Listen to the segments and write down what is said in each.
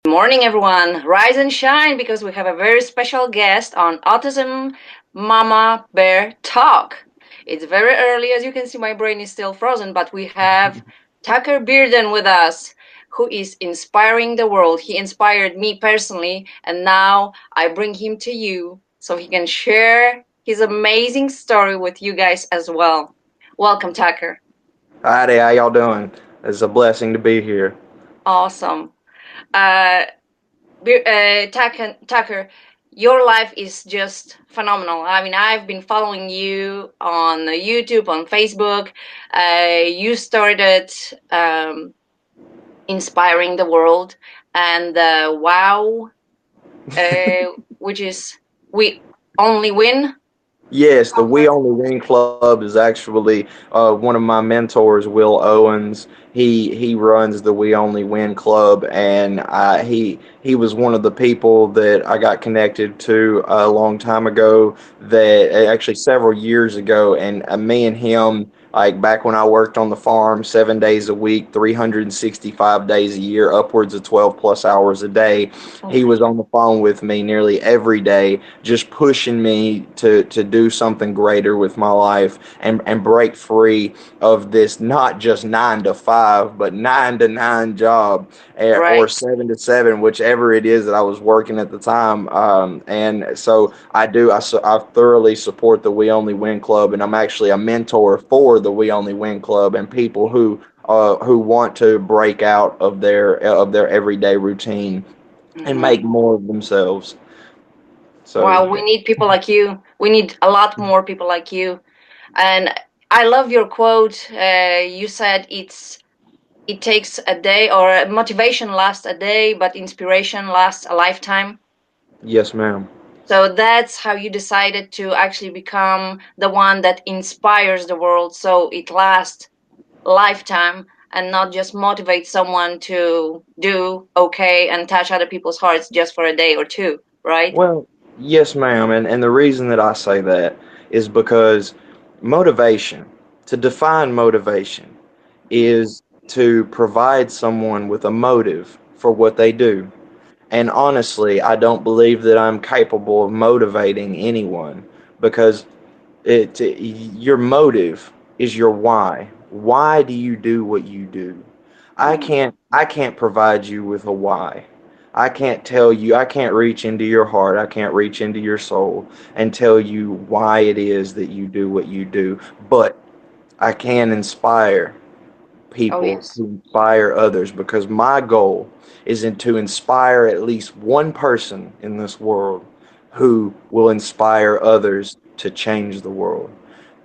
Morning, everyone. Rise and shine because we have a very special guest on Autism Mama Bear Talk. It's very early. As you can see, my brain is still frozen, but we have Tucker Bearden with us, who is inspiring the world. He inspired me personally, and now I bring him to you so he can share his amazing story with you guys as well. Welcome, Tucker. Howdy, how y'all doing? It's a blessing to be here. Awesome. Uh, Tucker, your life is just phenomenal. I mean, I've been following you on YouTube, on Facebook. You started inspiring the world, and wow, which is we only win. Yes, the We Only Win Club is actually one of my mentors, Will Owens. He runs the We Only Win Club, and he was one of the people that I got connected to a long time ago. That actually several years ago, and me and him. Like back when I worked on the farm 7 days a week, 365 days a year, upwards of 12 plus hours a day, Oh, he was on the phone with me nearly every day, just pushing me to do something greater with my life and break free of this not just 9 to 5, but 9 to 9 job, or right. 7 to 7, whichever it is that I was working at the time. And so I thoroughly support the We Only Win Club, and I'm actually a mentor for the We Only Win Club and people who want to break out of their everyday routine and Hmm. make more of themselves. So, Wow, we need people like you. We need a lot more people like you. And I love your quote. You said it takes a day, or motivation lasts a day, but inspiration lasts a lifetime. yes, ma'am. So that's how you decided to actually become the one that inspires the world, so it lasts lifetime and not just motivate someone to do okay and touch other people's hearts just for a day or two, right? Well, yes, ma'am. And the reason that I say that is because motivation, to define motivation, is to provide someone with a motive for what they do. And honestly, I don't believe that I'm capable of motivating anyone because your motive is your why. Why do you do what you do? Mm. I can't provide you with a why. I can't tell you, I can't reach into your heart, I can't reach into your soul and tell you why it is that you do what you do, but I can inspire Oh, people, yes. to inspire others, because my goal is to inspire at least one person in this world who will inspire others to change the world.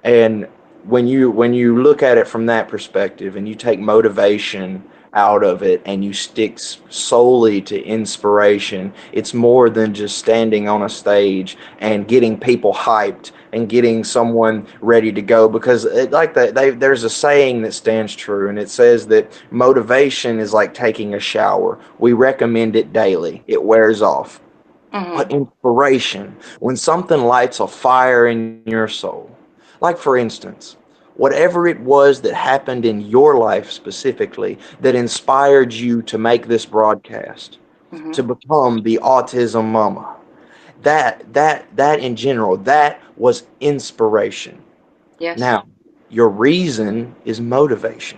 And when you look at it from that perspective and you take motivation out of it and you stick solely to inspiration, it's more than just standing on a stage and getting people hyped and getting someone ready to go, because like that, there's a saying that stands true, and it says that motivation is like taking a shower. We recommend it daily. It wears off. Hmm. But inspiration, when something lights a fire in your soul, like for instance, whatever it was that happened in your life specifically that inspired you to make this broadcast, Hmm. to become the Autism Mama, that in general, that was inspiration. Yes. Now, your reason is motivation.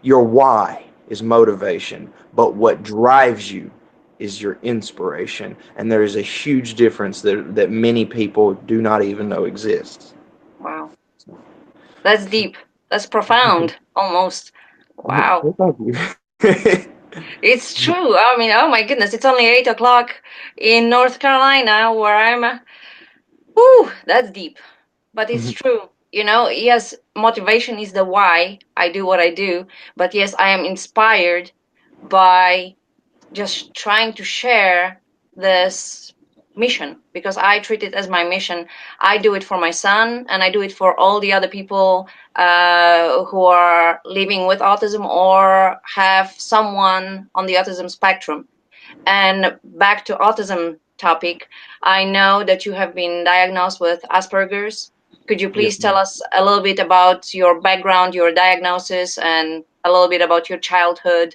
Your why is motivation. But what drives you is your inspiration. And there is a huge difference that many people do not even know exists. Wow. That's deep. That's profound, almost. Wow. Well, thank you. It's true. I mean, oh my goodness, it's only 8 o'clock in North Carolina where I'm. Whew, that's deep. But it's true. Yes, motivation is the why I do what I do. But yes, I am inspired by just trying to share this mission because I treat it as my mission. I do it for my son and I do it for all the other people who are living with autism or have someone on the autism spectrum. And back to autism topic, I know that you have been diagnosed with Asperger's. Could you Yes, please tell ma'am. us a little bit about your background, your diagnosis, and a little bit about your childhood?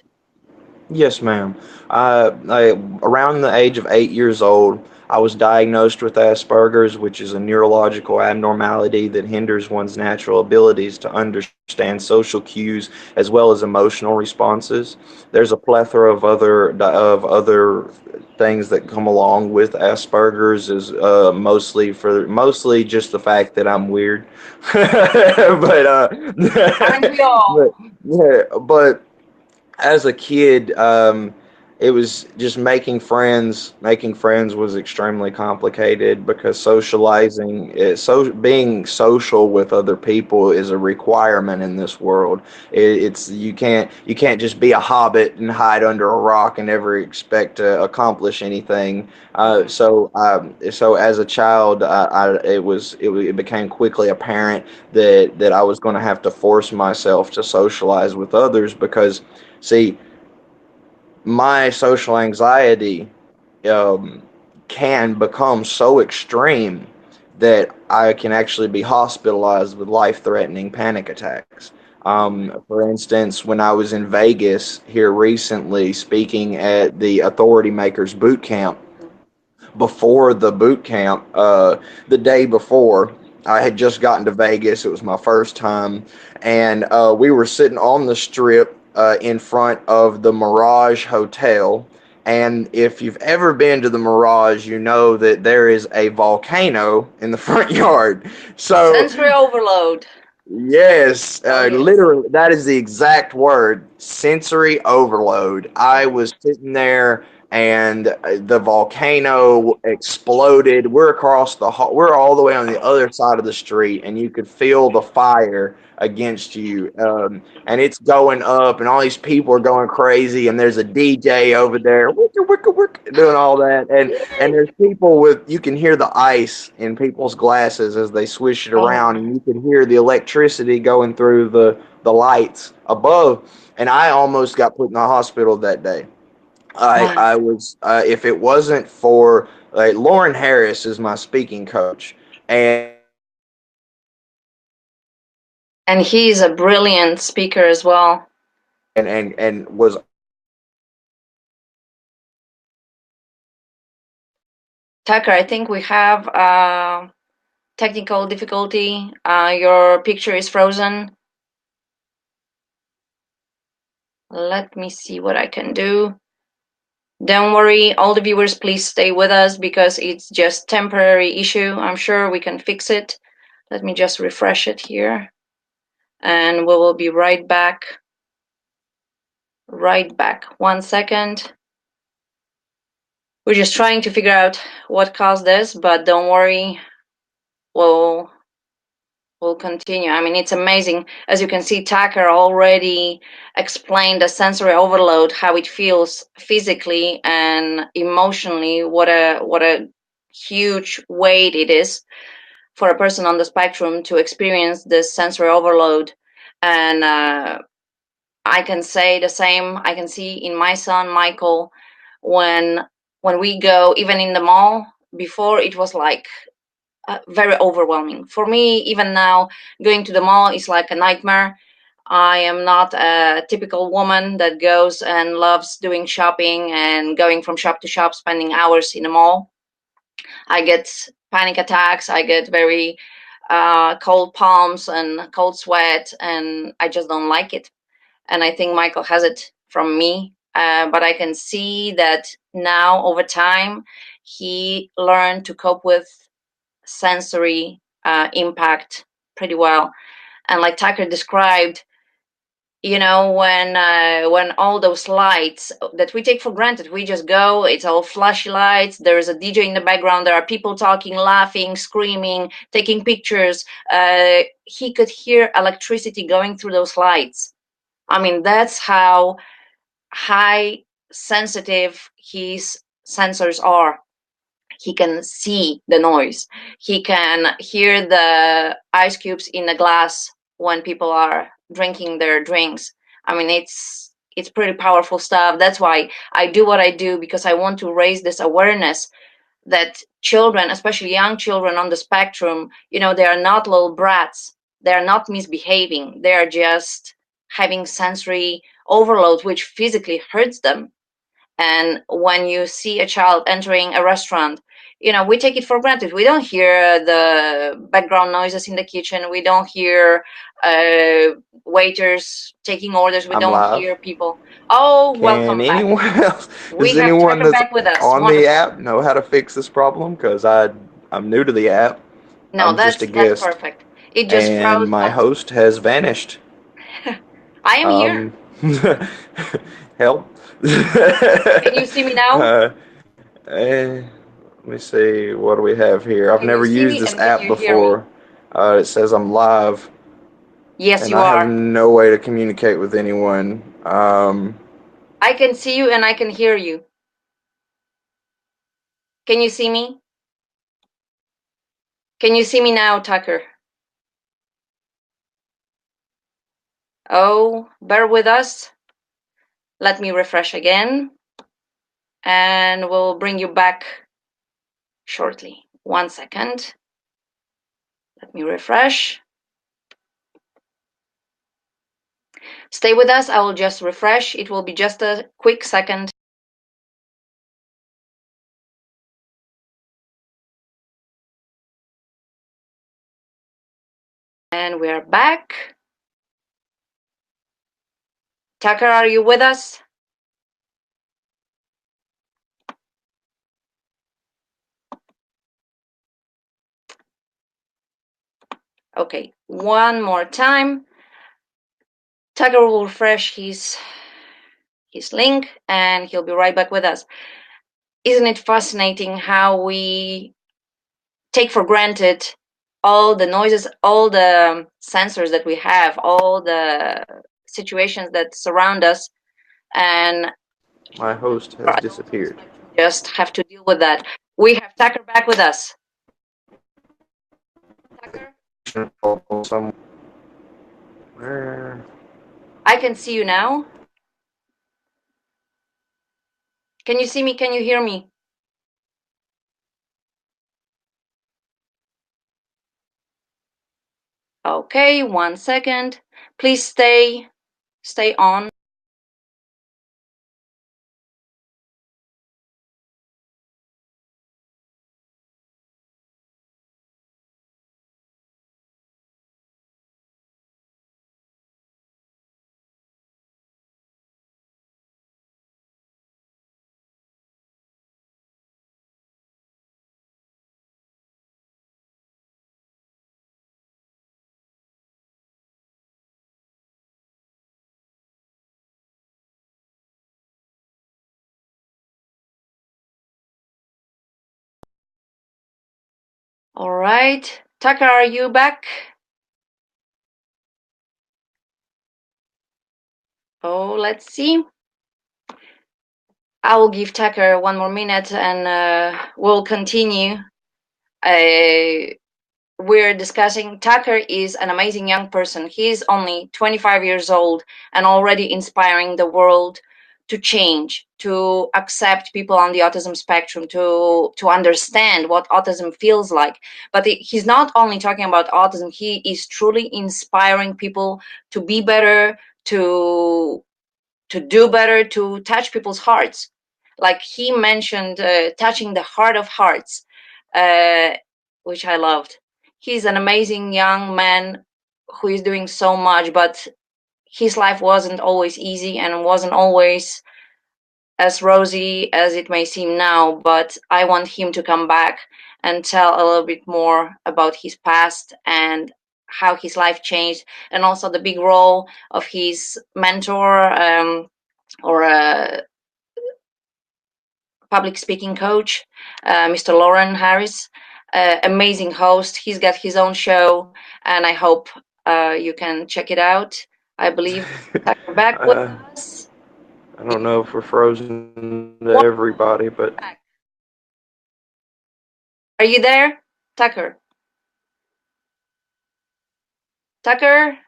Yes, ma'am. Around the age of 8 years old, I was diagnosed with Asperger's, which is a neurological abnormality that hinders one's natural abilities to understand social cues as well as emotional responses. There's a plethora of other things that come along with Asperger's, is mostly just the fact that I'm weird, but Aren't we all? but yeah, but as a kid, it was just making friends. Making friends was extremely complicated because being social with other people is a requirement in this world. It's you can't just be a hobbit and hide under a rock and never expect to accomplish anything. So as a child, it became quickly apparent that I was going to have to force myself to socialize with others because, see, my social anxiety um, can become so extreme that I can actually be hospitalized with life threatening panic attacks. For instance, when I was in Vegas here recently speaking at the Authority Makers Boot Camp, before the boot camp, the day before, I had just gotten to Vegas. It was my first time, and we were sitting on the strip in front of the Mirage Hotel. And if you've ever been to the Mirage, you know that there is a volcano in the front yard. So Sensory overload. yes, Oh yes. literally, that is the exact word, sensory overload. I was sitting there and the volcano exploded. We're all the way on the other side of the street, and you could feel the fire against you. And it's going up, and all these people are going crazy, and there's a DJ over there, wicka, wicka, wicka, doing all that. And there's people with, you can hear the ice in people's glasses as they swish it around, Oh, and you can hear the electricity going through the lights above. And I almost got put in the hospital that day. wow. I was, if it wasn't for, Lauren Harris is my speaking coach, And he's a brilliant speaker as well. and was Tucker, I think we have technical difficulty. Your picture is frozen. Let me see what I can do. Don't worry, all the viewers, please stay with us because it's just temporary issue. I'm sure we can fix it. Let me just refresh it here. And we will be right back. Right back. 1 second. We're just trying to figure out what caused this, but don't worry. We'll continue. I mean, it's amazing. As you can see, Tucker already explained the sensory overload, how it feels physically and emotionally, what a huge weight it is for a person on the spectrum to experience this sensory overload. And I can say the same. I can see in my son Michael, when we go even in the mall. Before it was like very overwhelming for me. Even now, going to the mall is like a nightmare. I am not a typical woman that goes and loves doing shopping and going from shop to shop, spending hours in the mall. I get panic attacks. I get very cold palms and cold sweat, and I just don't like it. And I think Michael has it from me. But I can see that now over time, he learned to cope with sensory impact pretty well. And like Tucker described, when all those lights that we take for granted, we just go, it's all flashy lights, there's a DJ in the background, there are people talking, laughing, screaming, taking pictures. He could hear electricity going through those lights. I mean, that's how high sensitive his sensors are. He can see the noise. He can hear the ice cubes in the glass when people are drinking their drinks. I mean, it's pretty powerful stuff. That's why I do what I do, because I want to raise this awareness that children, especially young children on the spectrum, they are not little brats. They are not misbehaving. They are just having sensory overload, which physically hurts them. And when you see a child entering a restaurant, we take it for granted. We don't hear the background noises in the kitchen. We don't hear waiters taking orders. We I'm don't live. hear people. Oh, Can welcome back. anyone else, We does have anyone Tucker that's back with us. on the Wonderful. app know how to fix this problem? Because I'm new to the app. No, I'm just a that's guest, perfect. It just and froze my once. host has vanished. I am here. Help. Can you see me now? Let me see. What do we have here? I've Can you never see used me this and can app you hear me? before. It says I'm live, Yes, and you I have are. no way to communicate with anyone. I can see you and I can hear you. Can you see me? Can you see me now, Tucker? Oh, bear with us. Let me refresh again. And we'll bring you back shortly. 1 second. Let me refresh. Stay with us. I will just refresh. It will be just a quick second. And we're back. Tucker, are you with us? Okay, one more time. Tucker will refresh his link and he'll be right back with us. Isn't it fascinating how we take for granted all the noises, all the sensors that we have, all the situations that surround us, and My host has disappeared. just have to deal with that. We have Tucker back with us. Tucker, Somewhere. I can see you now. Can you see me? Can you hear me? Okay, 1 second. Please stay on. All right. Tucker, are you back? Oh, let's see. I will give Tucker 1 more minute and we'll continue. We're discussing Tucker is an amazing young person. He's only 25 years old and already inspiring the world to change, to accept people on the autism spectrum, to understand what autism feels like. But he's not only talking about autism, he is truly inspiring people to be better, to do better, to touch people's hearts. Like he mentioned, touching the heart of hearts, uh, which I loved. He's an amazing young man who is doing so much, but his life wasn't always easy and wasn't always as rosy as it may seem now. But I want him to come back and tell a little bit more about his past and how his life changed, and also the big role of his mentor, or a public speaking coach, Mr. Lauren Harris. Amazing host. He's got his own show, and I hope you can check it out. I believe Tucker back with us. I don't know if we're frozen to everybody, but Are you there, Tucker? Tucker?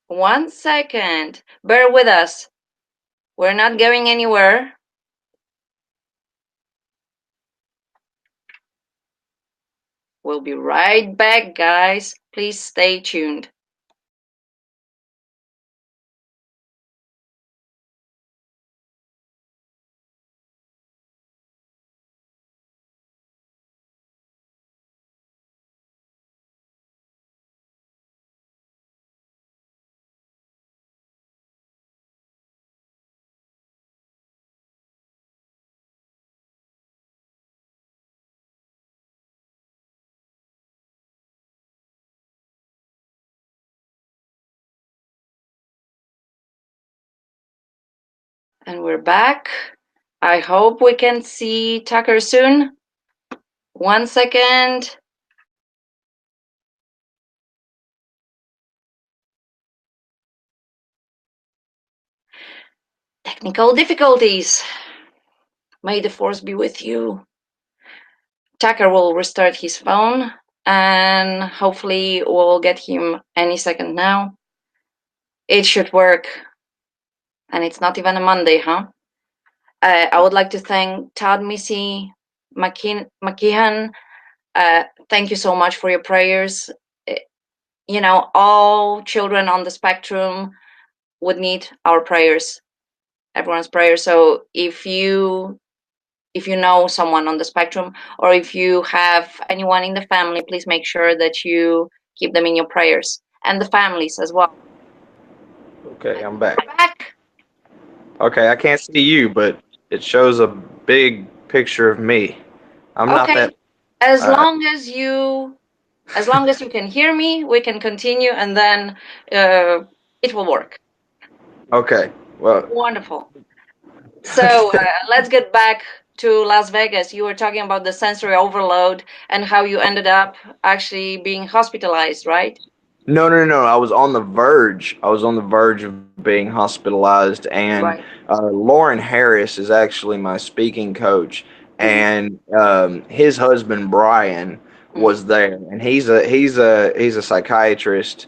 1 second. Bear with us. We're not going anywhere. We'll be right back, guys. Please stay tuned. And we're back. I hope we can see Tucker soon. 1 second. Technical difficulties. May the force be with you. Tucker will restart his phone and hopefully we'll get him any second now. It should work. And it's not even a Monday, huh? I would like to thank Todd Missy McKehan. Thank you so much for your prayers. You know, all children on the spectrum would need our prayers, everyone's prayers. So if you know someone on the spectrum, or if you have anyone in the family, please make sure that you keep them in your prayers, and the families as well. Okay, I'm back. Back. Okay, I can't see you, but it shows a big picture of me. I'm not Okay. that. As Uh, long as you can hear me, we can continue, and then it will work. okay, well, Wonderful. So let's get back to Las Vegas. You were talking about the sensory overload and how you ended up actually being hospitalized, right? no. I was on the verge. I was on the verge of being hospitalized, and Right. Lauren Harris is actually my speaking coach, Mhm. and his husband Brian Mhm. was there, and he's a psychiatrist.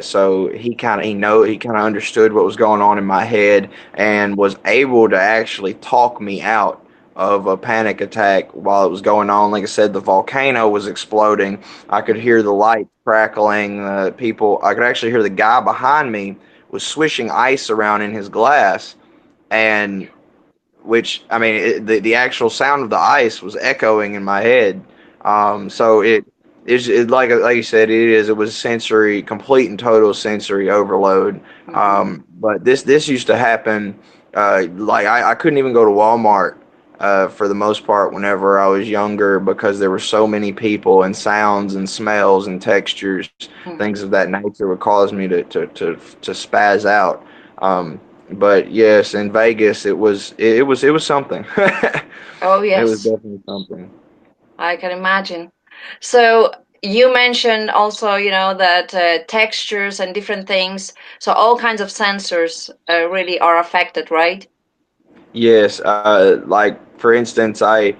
So he kind of understood what was going on in my head and was able to actually talk me out of a panic attack while it was going on. Like I said, the volcano was exploding. I could hear the lights crackling. People. I could actually hear the guy behind me was swishing ice around in his glass, and which I mean, the actual sound of the ice was echoing in my head. So like you said, it was sensory, complete and total sensory overload. Mhm. But this used to happen. Like I couldn't even go to Walmart for the most part whenever I was younger because there were so many people and sounds and smells and textures, Mhm. things of that nature would cause me to spaz out. But yes, in Vegas, it was something. Oh, It was yes, definitely something. I can imagine. So you mentioned also, that textures and different things, so all kinds of sensors really are affected, right? Yes, like for instance, I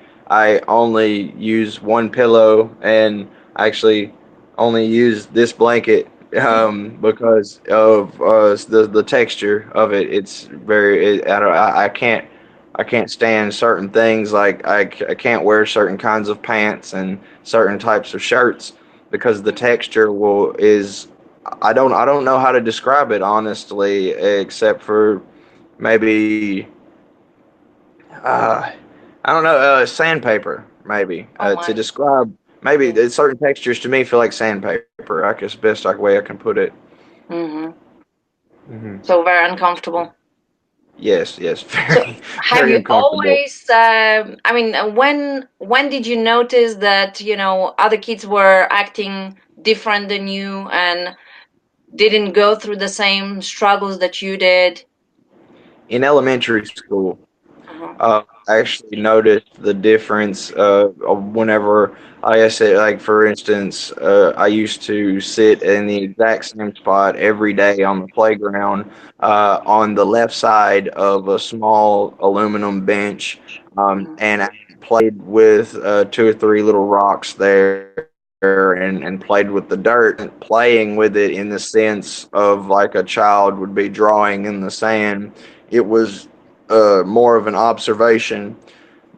only use one pillow and actually only use this blanket because of the texture of it. It's very I don't I can't stand certain things like I can't wear certain kinds of pants and certain types of shirts because the texture will is I don't know how to describe it honestly except for maybe uh, I don't know, sandpaper, maybe, Oh to my. describe, maybe Yeah. certain textures to me feel like sandpaper. I guess best way I can put it. Hmm. Hmm. So very uncomfortable. Yes, So very, have very you uncomfortable. always, I mean, when did you notice that, other kids were acting different than you and didn't go through the same struggles that you did? In elementary school, Uh-huh. I actually noticed the difference whenever, like I said, like for instance, I used to sit in the exact same spot every day on the playground on the left side of a small aluminum bench, Mhm. and I played with two or three little rocks there and played with the dirt, playing with it in the sense of like a child would be drawing in the sand. It was more of an observation,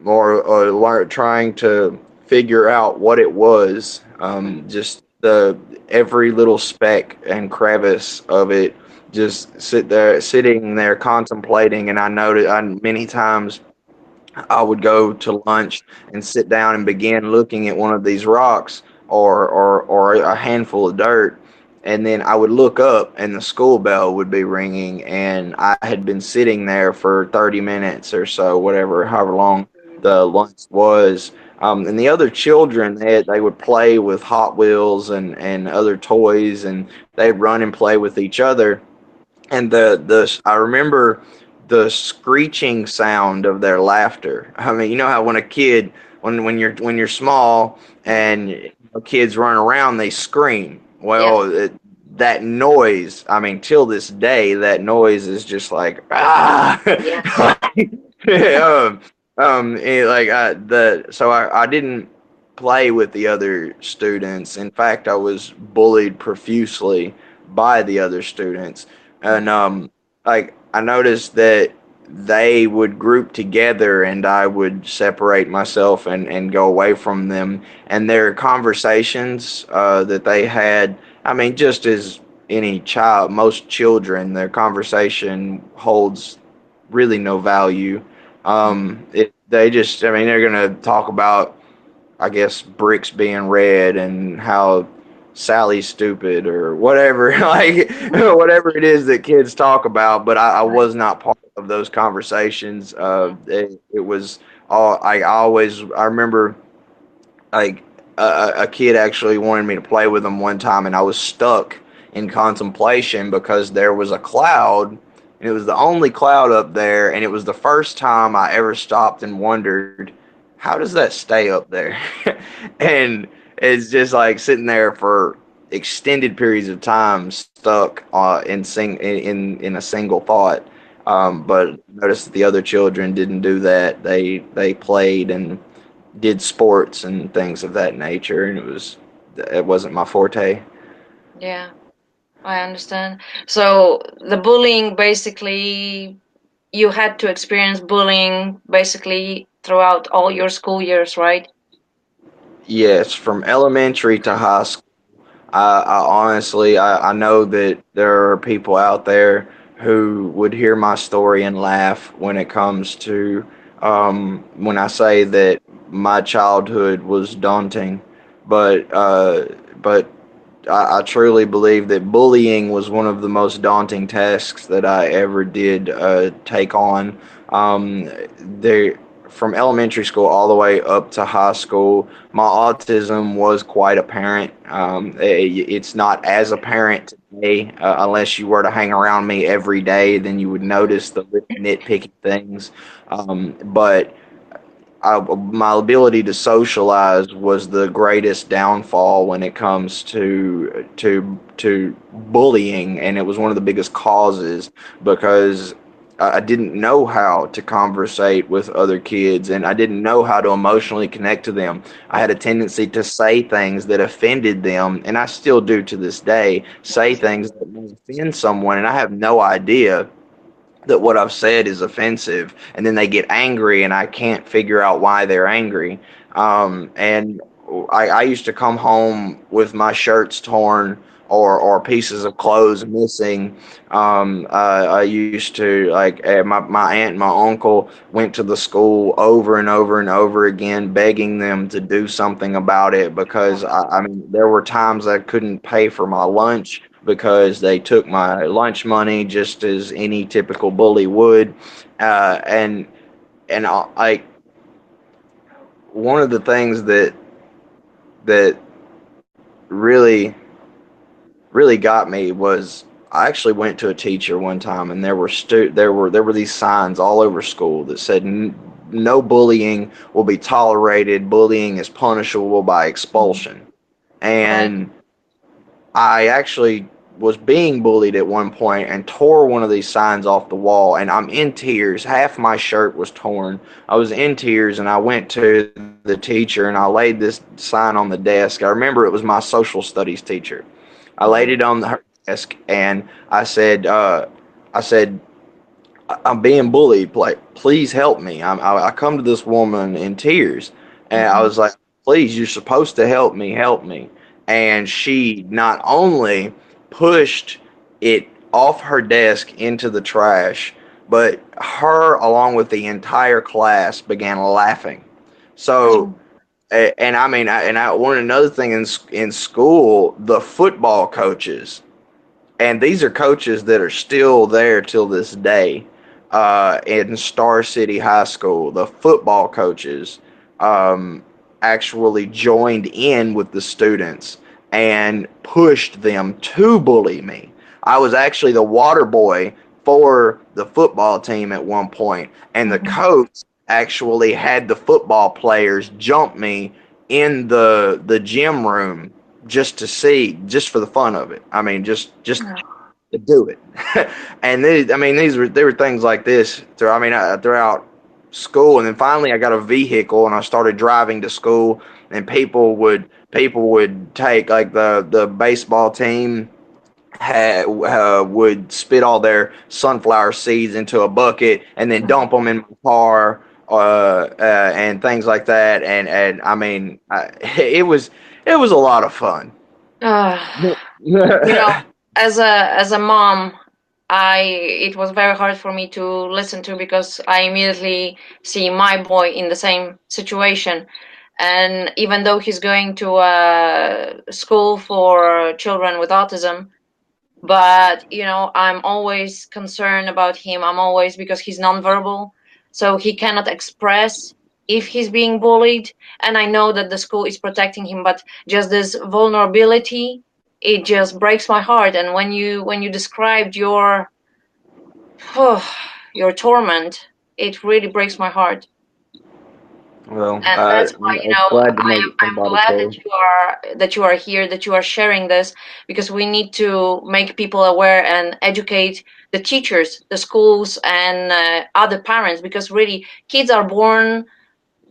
more trying to figure out what it was. Mhm. Just the every little speck and crevice of it. Just sitting there contemplating, and I noted many times I would go to lunch and sit down and begin looking at one of these rocks or a handful of dirt. And then I would look up and the school bell would be ringing, and I had been sitting there for 30 minutes or so, whatever, however long the lunch was. And the other children, they would play with Hot Wheels and other toys, and they'd run and play with each other. And I remember the screeching sound of their laughter. I mean, you know how when a kid, when you're small and kids run around, they scream. Yeah. Well, that noise. I mean, till this day, that noise is just like ah. Yeah. um, so I didn't play with the other students. In fact, I was bullied profusely by the other students, and like I noticed that they would group together and I would separate myself and go away from them. And their conversations that they had, I mean, just as any child, most children, their conversation holds really no value. They just, I mean, they're going to talk about, I guess, bricks being red and how Sally's stupid or whatever, like whatever it is that kids talk about. But I was not part of those conversations. It was all I remember like a kid actually wanted me to play with him one time, and I was stuck in contemplation because there was a cloud, and it was the only cloud up there, and it was the first time I ever stopped and wondered, how does that stay up there? And it's just like sitting there for extended periods of time, stuck in a single thought. But noticed that the other children didn't do that. They played and did sports and things of that nature, and it wasn't my forte. Yeah. I understand. So the bullying basically, you had to experience bullying basically throughout all your school years, right? Yes, from elementary to high school. I honestly, I know that there are people out there who would hear my story and laugh when it comes to when I say that my childhood was daunting, but I truly believe that bullying was one of the most daunting tasks that I ever did take on. There, from elementary school all the way up to high school, my autism was quite apparent. It's not as apparent today, unless you were to hang around me every day, then you would notice the nitpicky things. But my ability to socialize was the greatest downfall when it comes to bullying, and it was one of the biggest causes because I didn't know how to conversate with other kids, and I didn't know how to emotionally connect to them. I had a tendency to say things that offended them, and I still do to this day, say things that may offend someone, and I have no idea that what I've said is offensive, and then they get angry, and I can't figure out why they're angry. And I used to come home with my shirts torn or pieces of clothes missing. I used to my aunt and my uncle went to the school over and over and over again, begging them to do something about it because I mean there were times I couldn't pay for my lunch because they took my lunch money just as any typical bully would, and like one of the things that really really got me was I actually went to a teacher one time, and there were these signs all over school that said no bullying will be tolerated. Bullying is punishable by expulsion, Right. and I actually was being bullied at one point and tore one of these signs off the wall, and I'm in tears. Half my shirt was torn. I was in tears, and I went to the teacher and I laid this sign on the desk. I remember it was my social studies teacher. I laid it on her desk and I said, I'm being bullied. Like, please help me. I come to this woman in tears, and I Mm-hmm. was like, please, you're supposed to help me, help me. And she not only pushed it off her desk into the trash, but her, along with the entire class, began laughing. So, and I mean, one another thing in school, the football coaches, and these are coaches that are still there till this day in Star City High School. The football coaches um, actually joined in with the students and pushed them to bully me. I was actually the water boy for the football team at one point, and the Mhm. coach actually had the football players jump me in the gym room just to see, just for the fun of it. I mean, just to do it. And I mean, there were things like this throughout school, and then finally I got a vehicle and I started driving to school, and people would take, like, the baseball team would spit all their sunflower seeds into a bucket and then dump them in my car, and things like that. And I mean, it was a lot of fun. Uh, you know, as a mom, I it was very hard for me to listen to, because I immediately see my boy in the same situation. And even though he's going to a school for children with autism, but I'm always concerned about him. I'm always, because he's nonverbal, so he cannot express if he's being bullied. And I know that the school is protecting him, but just this vulnerability, it just breaks my heart. And when you described your torment, it really breaks my heart. Well, And that's why, I'm glad to know that I'm somebody glad cares. that you are here, that you are sharing this, because we need to make people aware and educate the teachers, the schools, and other parents, because really kids are born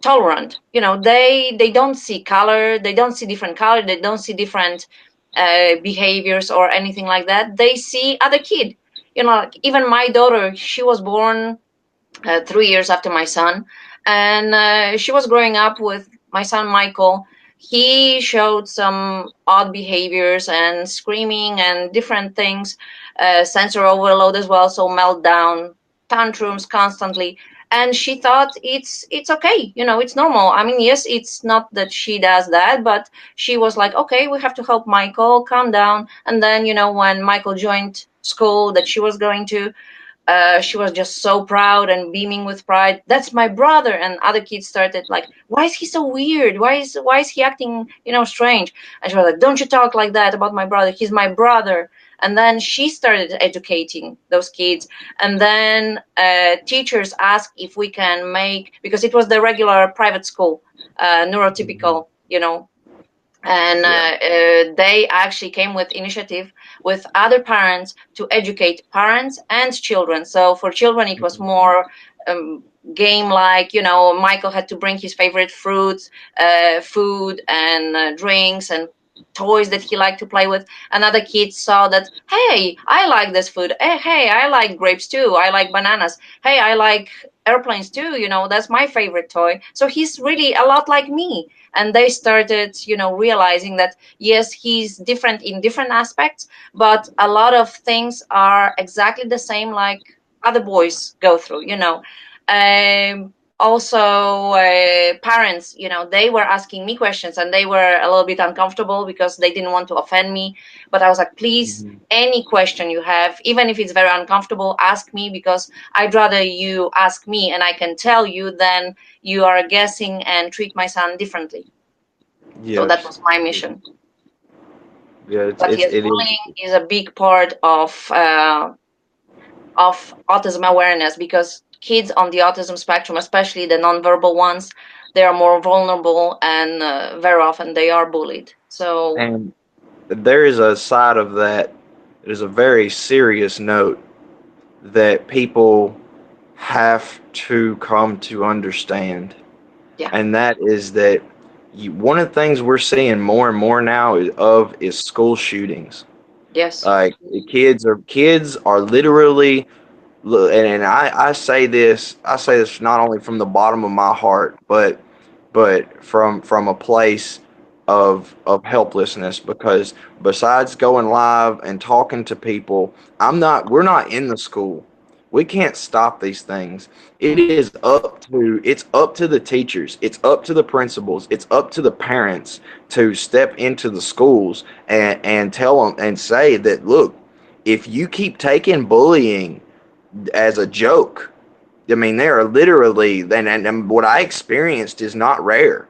tolerant. They don't see color, they don't see different color, they don't see different behaviors or anything like that. They see other kid. Like, even my daughter, she was born 3 years after my son, and she was growing up with my son Michael. He showed some odd behaviors and screaming and different things, sensor overload as well, so meltdown, tantrums constantly. And she thought it's okay, it's normal. I mean, yes, it's not that she does that, but she was like, okay, we have to help Michael calm down. And then, when Michael joined school that she was going to, she was just so proud and beaming with pride. That's my brother. And other kids started like, why is he so weird? Why is he acting, strange? And she was like, don't you talk like that about my brother? He's my brother. And then she started educating those kids. And then teachers asked if we can make, because it was the regular private school, Mhm. neurotypical, and Yeah. they actually came with initiative with other parents to educate parents and children. So for children it was Mhm. more game, like, Michael had to bring his favorite fruits, food, and drinks and toys that he liked to play with. And other kids saw that, hey, I like this food. Hey, I like grapes too, I like bananas. Hey, I like airplanes too, that's my favorite toy. So he's really a lot like me. And they started, realizing that yes, he's different in different aspects, but a lot of things are exactly the same, like other boys go through. Also, parents, they were asking me questions, and they were a little bit uncomfortable because they didn't want to offend me. But I was like, please, Mhm. any question you have, even if it's very uncomfortable, ask me, because I'd rather you ask me and I can tell you than you are guessing and treat my son differently. So that Yes. was my mission. Yeah. But yes, It is. bullying is a big part of autism awareness, because kids on the autism spectrum, especially the nonverbal ones, they are more vulnerable, and very often they are bullied. So And there is a side of that. There's a very serious note that people have to come to understand, yeah, and that is that one of the things we're seeing more and more now is school shootings. yes, Like, kids are literally, and I say this not only from the bottom of my heart, but from a place of helplessness, because besides going live and talking to people, we're not in the school. We can't stop these things. It's up to the teachers, it's up to the principals, it's up to the parents to step into the schools and tell them and say that, look, if you keep taking bullying as a joke, I mean, there are literally, and what I experienced is not rare.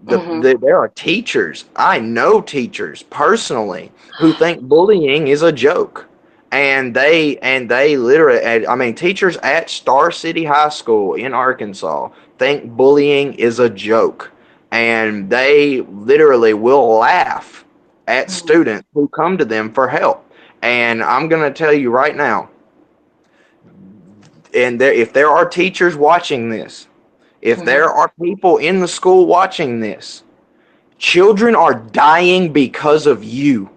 hmm There are teachers, I know teachers personally, who think bullying is a joke. and they literally, I mean, teachers at Star City High School in Arkansas think bullying is a joke, and they literally will laugh at Mhm. students who come to them for help. And I'm going to tell you right now, and if there are teachers watching this, if there Mhm. are people in the school watching this, children are dying because of you.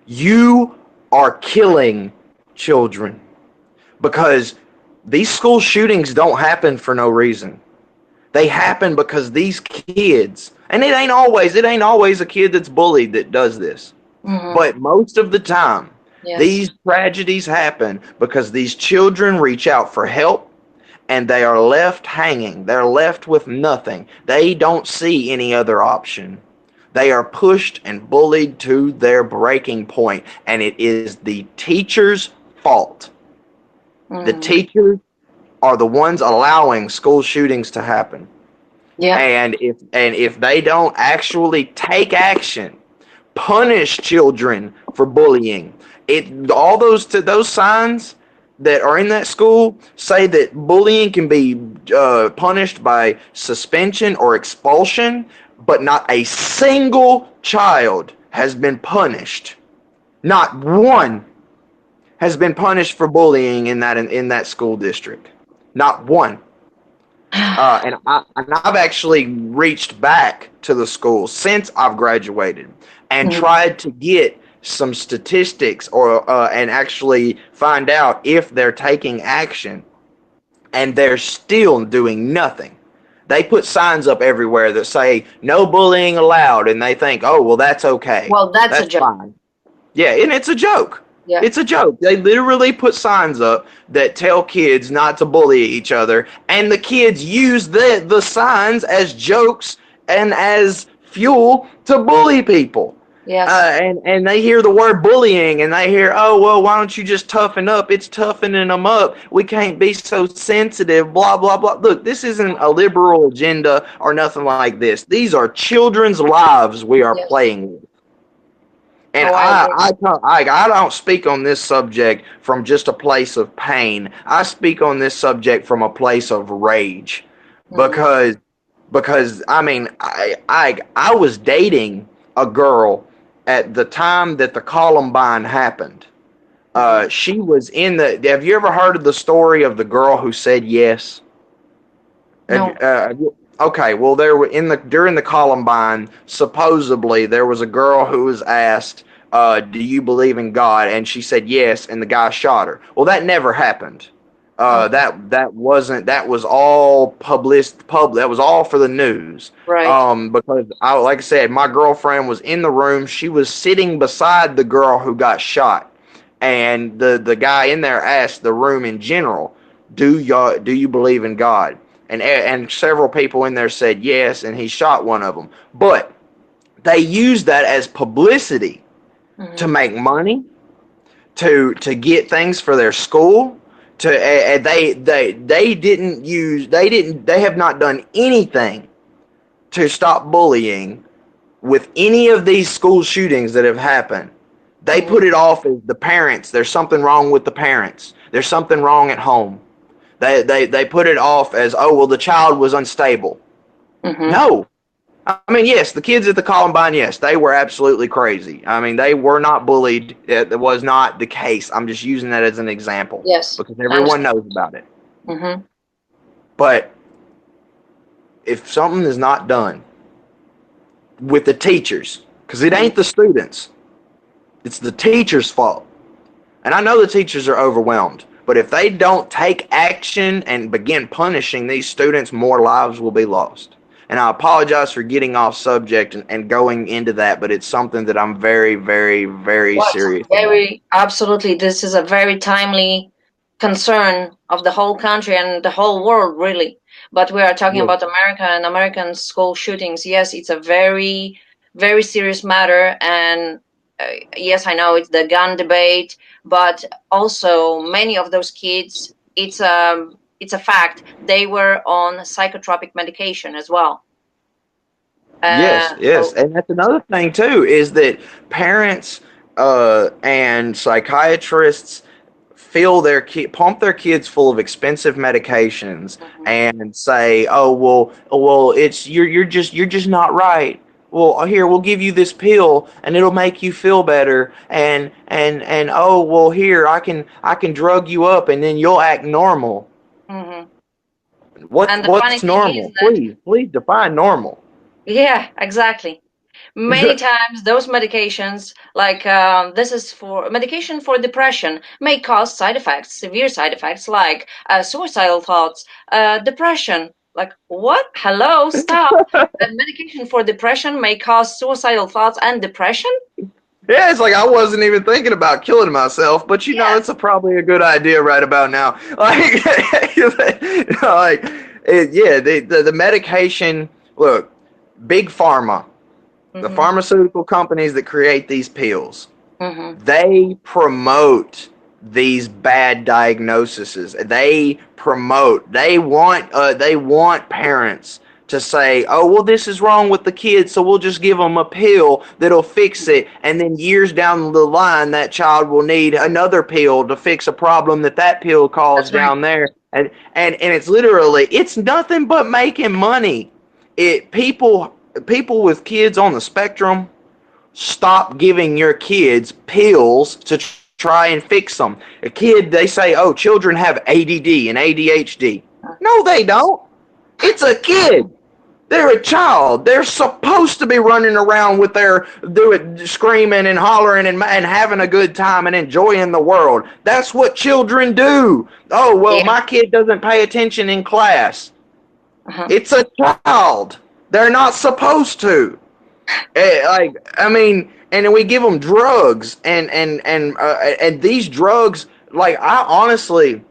You are killing children because these school shootings don't happen for no reason. They happen because these kids, and it ain't always a kid that's bullied that does this. Mhm. But most of the time, Yes. these tragedies happen because these children reach out for help and they are left hanging. They're left with nothing. They don't see any other option. They are pushed and bullied to their breaking point, and it is the teacher's fault. The Mhm. teachers are the ones allowing school shootings to happen. Yeah. And if they don't actually take action, punish children for bullying, all those signs that are in that school say that bullying can be punished by suspension or expulsion, but not a single child has been punished. Not one has been punished for bullying in that school district. Not one. And I've actually reached back to the school since I've graduated and Mhm. tried to get some statistics or and actually find out if they're taking action, and they're still doing nothing. They put signs up everywhere that say no bullying allowed, and they think, oh well, that's okay, Well, that's a that's joke. fine. Yeah, and it's a joke. Yeah. It's a joke. They literally put signs up that tell kids not to bully each other, and the kids use the signs as jokes and as fuel to bully people. Yes. And they hear the word bullying, and they hear, oh well, why don't you just toughen up? It's toughening them up. We can't be so sensitive. Blah blah blah. Look, this isn't a liberal agenda or nothing like this. These are children's lives we are Yes. playing with. And Oh, I agree. I don't speak on this subject from just a place of pain. I speak on this subject from a place of rage, Mhm. because I mean I was dating a girl at the time that the Columbine happened. Mhm. She was in the. Have you ever heard of the story of the girl who said yes? No. Okay, well, there were during the Columbine, supposedly there was a girl who was asked, "Do you believe in God?" And she said yes, and the guy shot her. Well, that never happened. Okay. That was all public. That was all for the news. Right. Because like I said, my girlfriend was in the room. She was sitting beside the girl who got shot, and the guy in there asked the room in general, do you believe in God? And several people in there said yes, and he shot one of them. But they used that as publicity to Mhm. make money, to get things for their school. They have not done anything to stop bullying with any of these school shootings that have happened. They Mhm. put it off as the parents. There's something wrong with the parents. There's something wrong at home. They put it off as, oh well, the child was unstable. Mhm. No, I mean, yes, the kids at the Columbine, yes, they were absolutely crazy. I mean, they were not bullied. It was not the case. I'm just using that as an example Yes. because I everyone understand. knows about it. Mhm. But if something is not done with the teachers, because it Mhm. ain't the students, it's the teachers' fault. And I know the teachers are overwhelmed, but if they don't take action and begin punishing these students, more lives will be lost. And I apologize for getting off subject and going into that, but it's something that I'm very, very, very What? serious about. Very absolutely. This is a very timely concern of the whole country and the whole world, really. But we are talking Yeah. about America and American school shootings. Yes, it's a very, very serious matter. And yes, I know it's the gun debate, but also many of those kids, it's a fact, they were on psychotropic medication as well. Yes, yes. So And that's another thing too, is that parents and psychiatrists pump their kids full of expensive medications Mhm. and say, "Oh well, it's you're just not right. Well, here we'll give you this pill and it'll make you feel better. And oh well, here I can drug you up and then you'll act normal. Mhm. What's And the funny what's thing is normal? that, Please define normal." yeah, exactly. Many times those medications, like this is for medication for depression, may cause side effects, severe side effects like suicidal thoughts, depression. Like, what? Hello, stop. A medication for depression may cause suicidal thoughts and depression? Yeah, it's like I wasn't even thinking about killing myself, but it's Yes. probably a good idea right about now. Like, like, yeah, the medication. Look, big pharma, the Mm-hmm. pharmaceutical companies that create these pills, Mm-hmm. they promote these bad diagnoses. They want parents to say, "Oh, well, this is wrong with the kid, so we'll just give them a pill that'll fix it." And then years down the line, that child will need another pill to fix a problem that pill caused That's right. down there. And it's nothing but making money. It people with kids on the spectrum, stop giving your kids pills to try and fix them. A kid, they say, oh, children have ADD and ADHD. No, they don't. It's a kid. They're a child. They're supposed to be running around with screaming and hollering and having a good time and enjoying the world. That's what children do. Oh, well, Yeah. my kid doesn't pay attention in class. Uh-huh. It's a child. They're not supposed to. I mean, and then we give them drugs, and these drugs, like, I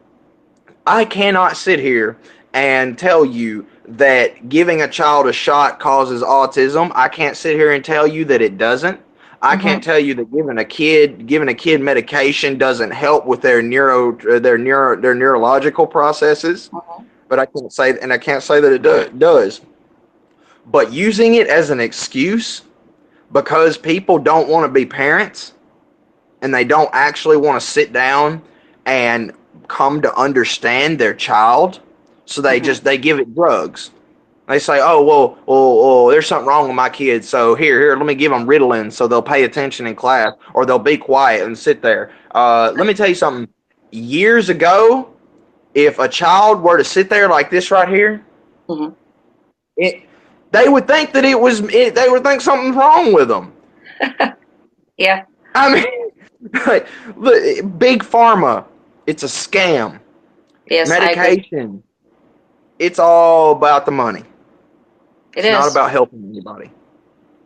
cannot sit here and tell you that giving a child a shot causes autism. I can't sit here and tell you that it doesn't. I Mm-hmm. can't tell you that giving a kid medication doesn't help with their neurological processes. But I can't say that it does. But using it as an excuse because people don't want to be parents and they don't actually want to sit down and come to understand their child, so Mm-hmm. they give it drugs. They say, oh well, there's something wrong with my kids, so here, let me give them Ritalin so they'll pay attention in class or they'll be quiet and sit there. Let me tell you something. Years ago, if a child were to sit there like this right here, Mm-hmm. it they would think that they would think something's wrong with them. Yeah. I mean, like, look, big pharma, it's a scam. Yes, I agree. Medication, it's all about the money. It It's not is. about helping anybody.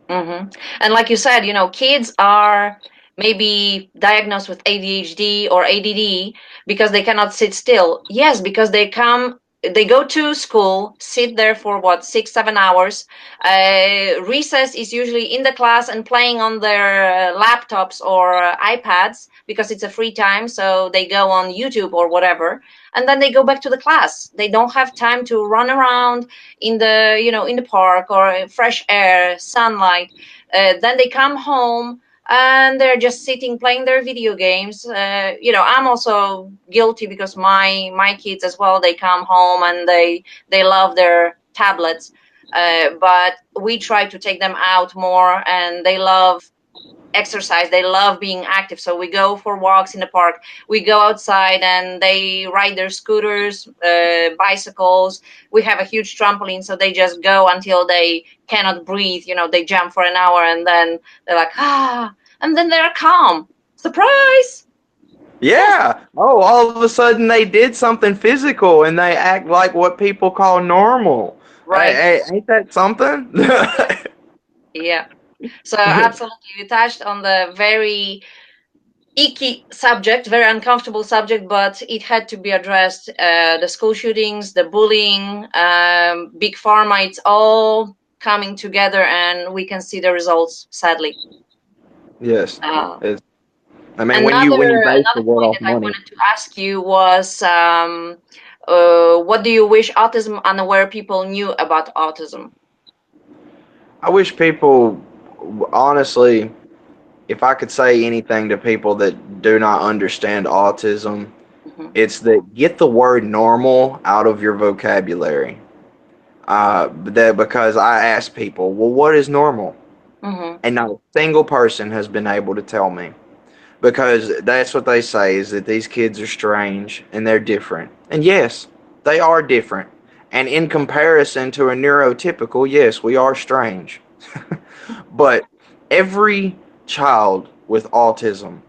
Mm-hmm. And like you said, kids are maybe diagnosed with ADHD or ADD because they cannot sit still. Yes, because they go to school, sit there for what, 6, 7 hours. Recess is usually in the class and playing on their laptops or iPads because it's a free time. So they go on YouTube or whatever, and then they go back to the class. They don't have time to run around in the park or fresh air, sunlight. Then they come home and they're just sitting playing their video games. I'm also guilty because my kids as well, they come home and they love their tablets. But we try to take them out more, and they love exercise, they love being active, so we go for walks in the park, we go outside and they ride their scooters, bicycles. We have a huge trampoline, so they just go until they cannot breathe. They jump for an hour and then they're like, and then they're calm. Surprise. Yes. Yeah. Oh, all of a sudden they did something physical and they act like what people call normal. Right. Ain't that something? Yeah. So absolutely, you touched on the very icky subject, very uncomfortable subject, but it had to be addressed. The school shootings, the bullying, big pharma, it's all coming together, and we can see the results, sadly. Yes. Uh, It's, I mean, when you another base the another world point off that I money, wanted to ask you was, what do you wish autism unaware people knew about autism? I wish people, honestly, if I could say anything to people that do not understand autism, Mm-hmm. it's that get the word normal out of your vocabulary. That because I ask people, well, what is normal? Mm-hmm. And not a single person has been able to tell me. Because that's what they say is that these kids are strange and they're different. And yes, they are different. And in comparison to a neurotypical, yes, we are strange. But every child with autism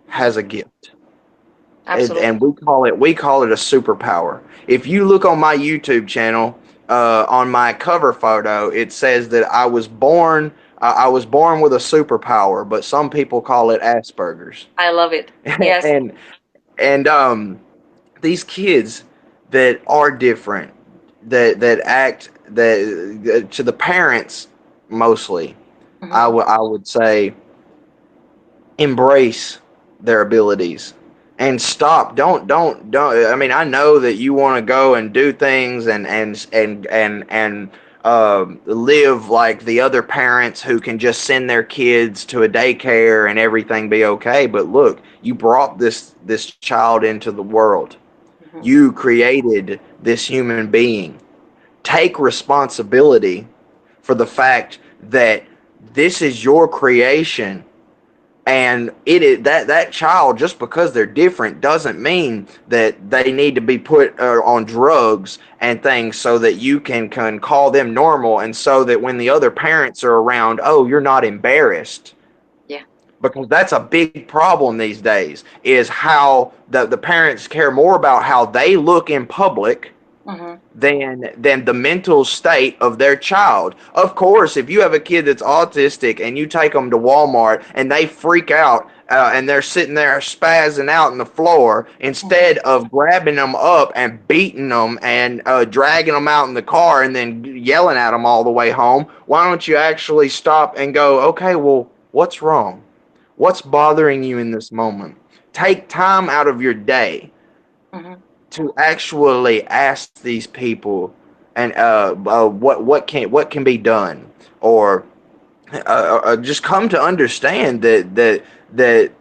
Mm-hmm. has a gift. And Absolutely. we call it a superpower. If you look on my YouTube channel, on my cover photo, it says that I was born with a superpower, but some people call it Asperger's. I love it. Yes. and and these kids that are different, that act that to the parents mostly, Mm-hmm. I would say embrace their abilities and stop. Don't. I mean, I know that you want to go and do things and live like the other parents who can just send their kids to a daycare and everything be okay. But look, you brought this child into the world. Mm-hmm. You created this human being. Take responsibility for the fact that this is your creation, and it is that child, just because they're different doesn't mean that they need to be put on drugs and things so that you can call them normal, and so that when the other parents are around, oh, you're not embarrassed. Yeah. Because that's a big problem these days, is how the parents care more about how they look in public Mm-hmm. than the mental state of their child. Of course, if you have a kid that's autistic and you take them to Walmart and they freak out and they're sitting there spazzing out on the floor, Mm-hmm. instead of grabbing them up and beating them and dragging them out in the car and then yelling at them all the way home, why don't you actually stop and go, okay, well, what's wrong? What's bothering you in this moment? Take time out of your day Mm-hmm. to actually ask these people and what can be done, or just come to understand that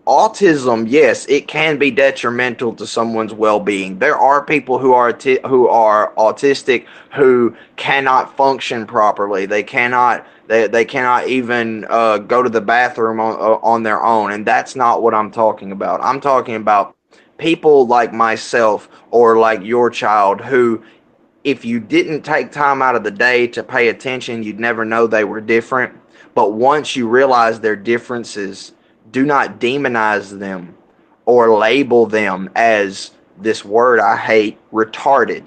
autism, yes, it can be detrimental to someone's well-being. There are people who are autistic who cannot function properly. They cannot even go to the bathroom on their own, and that's not what I'm talking about. I'm talking about people like myself or like your child who, if you didn't take time out of the day to pay attention, you'd never know they were different. But once you realize their differences, do not demonize them or label them as this word I hate, retarded.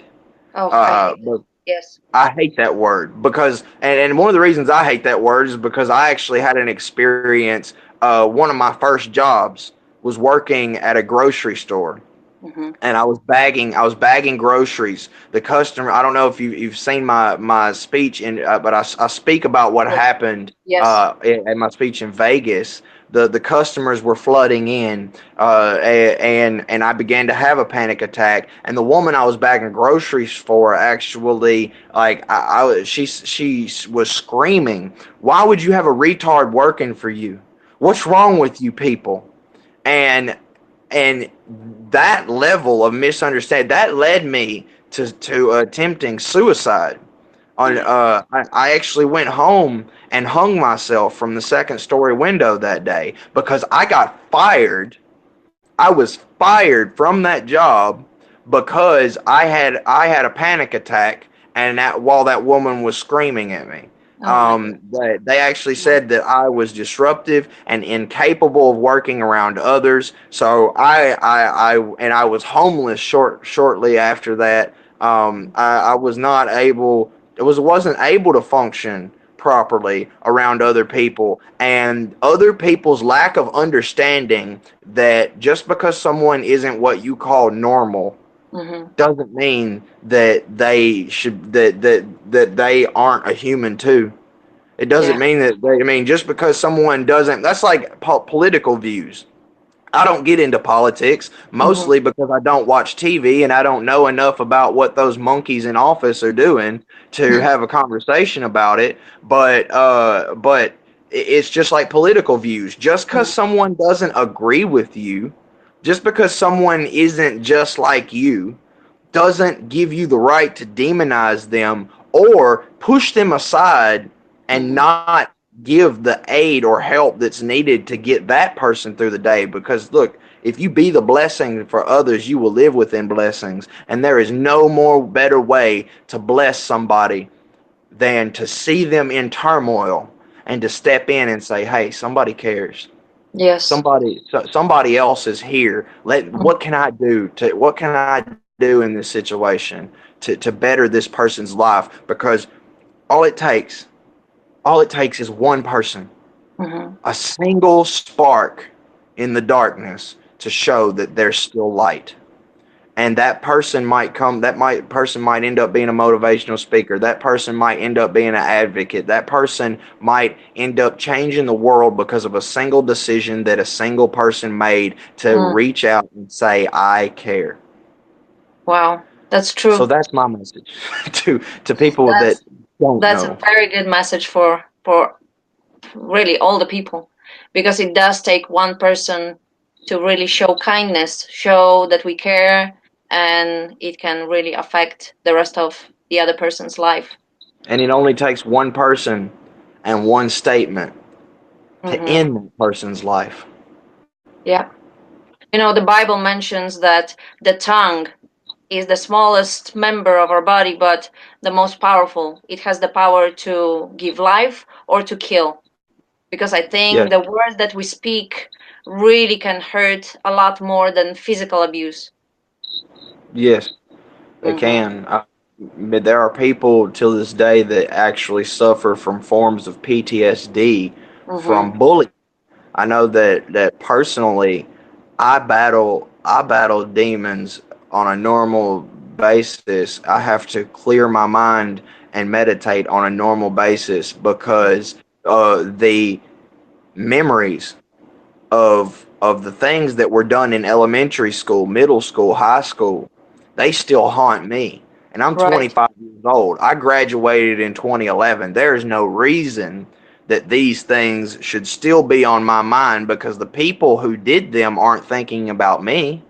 Oh, I Uh, hate it. but Yes. I hate that word because, and one of the reasons I hate that word is because I actually had an experience. One of my first jobs was working at a grocery store, Mm-hmm. and I was bagging groceries. The customer, I don't know if you've seen my speech but I speak about what Yes. happened Yes. at my speech in Vegas. The customers were flooding in, and I began to have a panic attack. And the woman I was bagging groceries for actually, like, she was screaming, "Why would you have a retard working for you? What's wrong with you people?" And and that level of misunderstanding that led me to attempting suicide. On Mm-hmm. I actually went home and hung myself from the second story window that day because I got fired. I was fired from that job because I had a panic attack, and that while that woman was screaming at me. Oh my God. They actually Mhm. said that I was disruptive and incapable of working around others. So I was homeless shortly after that. I was not able. It wasn't able to function properly around other people, and other people's lack of understanding that just because someone isn't what you call normal Mm-hmm. doesn't mean that they aren't a human too. It doesn't Yeah. mean that I mean, just because someone doesn't, that's like political views. I don't get into politics Mm-hmm. mostly because I don't watch TV and I don't know enough about what those monkeys in office are doing to have a conversation about it. But it's just like political views. Just because someone doesn't agree with you, just because someone isn't just like you, doesn't give you the right to demonize them or push them aside and not give the aid or help that's needed to get that person through the day. Because look, if you be the blessing for others, you will live within blessings. And there is no more better way to bless somebody than to see them in turmoil and to step in and say, hey, somebody cares. Yes. Somebody else is here. What can I do in this situation to better this person's life? Because all it takes all it takes is one person, Mm-hmm. a single spark in the darkness to show that there's still light. And that person might end up being a motivational speaker. That person might end up being an advocate. That person might end up changing the world because of a single decision that a single person made to reach out and say, I care. Wow, that's So true. that's my message to people that That's don't that's a know. very good message for really all the people, because it does take one person to really show kindness, show that we care, and it can really affect the rest of the other person's life. And it only takes one person and one statement to Mm-hmm. end that person's life. Yeah. You know, the Bible mentions that the tongue is the smallest member of our body, but the most powerful. It has the power to give life or to kill. Because I think Yes, the words that we speak really can hurt a lot more than physical abuse. yes, it Mm-hmm. can. But there are people till this day that actually suffer from forms of PTSD Mm-hmm. from bullying. I know that personally, I battle demons on a normal basis. I have to clear my mind and meditate on a normal basis because the memories of the things that were done in elementary school, middle school, high school, they still haunt me. And I'm Right. 25 years old. I graduated in 2011. There is no reason that these things should still be on my mind because the people who did them aren't thinking about me.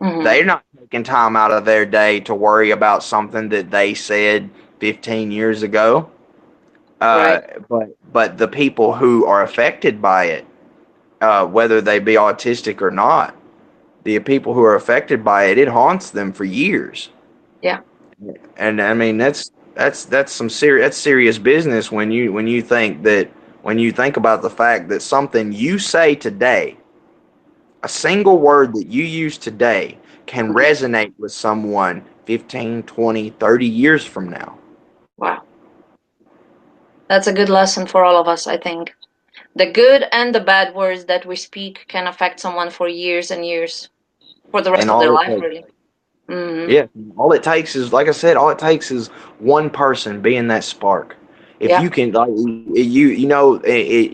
Mm-hmm. They're not taking time out of their day to worry about something that they said 15 years ago. Uh, Right. but the people who are affected by it, whether they be autistic or not, the people who are affected by it, it haunts them for years. Yeah. And I mean, that's serious business when you think about the fact that something you say today, a single word that you use today, can Mm-hmm. resonate with someone 15, 20, 30 years from now. Wow. That's a good lesson for all of us, I think. The good and the bad words that we speak can affect someone for years and years, for the rest And of their all it life, takes really. Mm-hmm. Yeah, all it takes is, like I said, all it takes is one person being that spark. If Yeah. you can, like